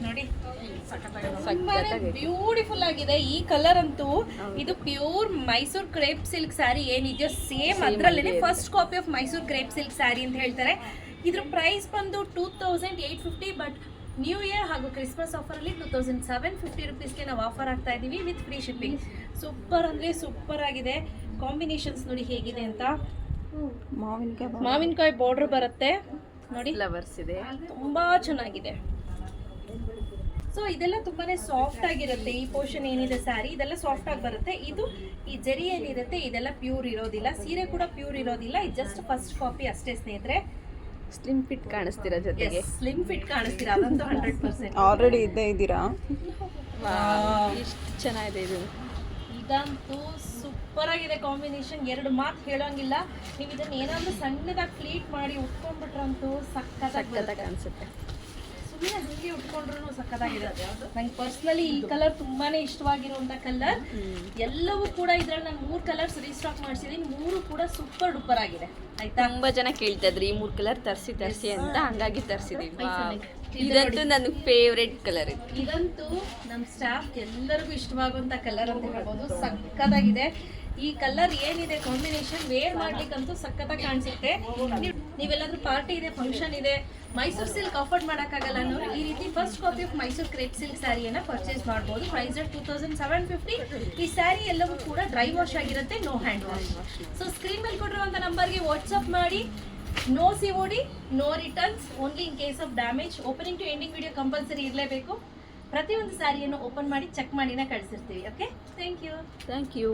ನೋಡಿ ಬ್ಯೂಟಿಫುಲ್ ಆಗಿದೆ ಈ ಕಲರ್ ಅಂತೂ. ಇದು pure Mysore crepe silk sari ಏನಿದೆಯೋ ಸೇಮ್ ಅದ್ರಲ್ಲೇನೆ first copy of Mysore crepe silk sari ಅಂತ ಹೇಳ್ತಾರೆ. ಇದ್ರ ಪ್ರೈಸ್ ಬಂದು 2850, ಬಟ್ ನ್ಯೂ ಇಯರ್ ಹಾಗೂ ಕ್ರಿಸ್ಮಸ್ ಆಫರಲ್ಲಿ 2750 ರುಪೀಸ್ಗೆ ನಾವು ಆಫರ್ ಆಗ್ತಾ ಇದ್ದೀವಿ ವಿತ್ ಫ್ರೀ ಶಿಪ್ಪಿಂಗ್. ಸೂಪರ್ ಅಂದರೆ ಸೂಪರ್ ಆಗಿದೆ. ಕಾಂಬಿನೇಷನ್ಸ್ ನೋಡಿ ಹೇಗಿದೆ ಅಂತ. ಮಾವಿನಕಾಯಿ ಬಾರ್ಡರ್ ಬರುತ್ತೆ ನೋಡಿ, ಫ್ಲವರ್ಸ್ ಇದೆ, ತುಂಬಾ ಚೆನ್ನಾಗಿದೆ. ಸೊ ಇದೆಲ್ಲ ತುಂಬಾನೇ ಸಾಫ್ಟ್ ಆಗಿರುತ್ತೆ. ಈ ಪೋರ್ಷನ್ ಏನಿದೆ ಸ್ಯಾರಿ ಇದೆಲ್ಲ ಸಾಫ್ಟ್ ಆಗಿ ಬರುತ್ತೆ. ಇದು ಈ ಜರಿ ಏನಿರುತ್ತೆ ಇದೆಲ್ಲ ಪ್ಯೂರ್ ಇರೋದಿಲ್ಲ, ಸೀರೆ ಕೂಡ ಪ್ಯೂರ್ ಇರೋದಿಲ್ಲ. ಇದು ಜಸ್ಟ್ ಫಸ್ಟ್ ಕಾಪಿ ಅಷ್ಟೇ ಸ್ನೇಹಿತರೆ. ಸ್ಲಿಮ್ ಫಿಟ್ ಕಾಣಿಸ್ತೀರಾ, ಜೊತೆಗೆ ಸ್ಲಿಮ್ ಫಿಟ್ ಕಾಣಿಸ್ತೀರಾ, ಅದಂತೂ 100%. ಆಲ್ರೆಡಿ ಇದ್ದೇ ಇದ್ದೀರಾ. ಎಷ್ಟು ಚೆನ್ನಾಗಿದೆ ಇದು. ಇದಂತೂ ಸೂಪರ್ ಆಗಿದೆ ಕಾಂಬಿನೇಷನ್, ಎರಡು ಮಾತು ಹೇಳೋಂಗಿಲ್ಲ. ನೀವು ಇದನ್ನ ಏನಾದ್ರೂ ಸಣ್ಣದಾಗಿ ಫ್ಲೀಟ್ ಮಾಡಿ ಉಟ್ಕೊಂಡ್ಬಿಟ್ರಂತೂ ಸಕ್ಕತ್ತಾಗಿ ಕಾಣಿಸುತ್ತೆ. ಸುಮ್ಮನೆ ಹಂಗೆ ಉಟ್ಕೊಂಡ್ರು ಸಕ್ಕತ್ತಾಗಿದೆ. ನಂಗೆ ಪರ್ಸ್ನಲಿ ಈ ಕಲರ್ ತುಂಬಾನೇ ಇಷ್ಟವಾಗಿರುವಂತ ಕಲರ್. ಎಲ್ಲವೂ ಕೂಡ ಇದ್ರಲ್ಲಿ ನಾನು 3 ಕಲರ್ಸ್ ರೀಸ್ಟಾಕ್ ಮಾಡಿಸಿದೀನಿ, 3 ಕೂಡ ಸೂಪರ್ ಡೂಪರ್ ಆಗಿದೆ. ಆಯ್ತಾ, ತುಂಬಾ ಜನ ಕೇಳ್ತಾ ಇದ್ರಿ ಈ 3 ಕಲರ್ ತರಿಸಿ ಅಂತ, ಹಂಗಾಗಿ ತರಿಸಿದೀವಿ. ಇದಂತೂ ನನ್ನ ಫೇವ್ರೆಟ್ ಕಲರ್. ಇದಂತೂ ನಮ್ಮ ಸ್ಟಾಫ್ ಎಲ್ಲರಿಗೂ ಇಷ್ಟವಾಗುವಂತ ಕಲರ್ ಅಂತ ಹೇಳ್ಬೋದು. ಸಕ್ಕತ್ತಾಗಿದೆ ಈ ಕಲರ್ ಏನಿದೆ ಕಾಂಬಿನೇಷನ್. ವೇರ್ ಮಾಡ್ಲಿಕ್ಕಂತೂ ಸಕ್ಕತ್ತಾಗಿ ಕಾಣಿಸುತ್ತೆ. ನೀವೆಲ್ಲಾದ್ರೂ ಪಾರ್ಟಿ ಇದೆ, ಫಂಕ್ಷನ್ ಇದೆ, ಮೈಸೂರು ಸಿಲ್ಕ್ ಅಫೋರ್ಡ್ ಮಾಡೋಕ್ಕಾಗಲ್ಲ ಅನ್ನೋರು ಈ ರೀತಿ first copy of Mysore crepe silk ಸ್ಯಾರಿಯನ್ನು ಪರ್ಚೇಸ್ ಮಾಡ್ಬೋದು. ಪ್ರೈಸ್ 2750. ಈ ಸ್ಯಾರಿ ಎಲ್ಲವೂ ಕೂಡ ಡ್ರೈ ವಾಶ್ ಆಗಿರುತ್ತೆ, no hand wash. So screen ಮೇಲೆ ಕೊಟ್ಟಿರುವಂಥ ನಂಬರ್ಗೆ ವಾಟ್ಸಪ್ ಮಾಡಿ. No COD, no returns, only in case of damage. Opening to ending video compulsory ಇರಲೇಬೇಕು. ಪ್ರತಿಯೊಂದು ಸ್ಯಾರಿಯನ್ನು ಓಪನ್ ಮಾಡಿ ಚೆಕ್ ಮಾಡಿನೇ ಕಳಿಸಿರ್ತೀವಿ. Okay, thank you.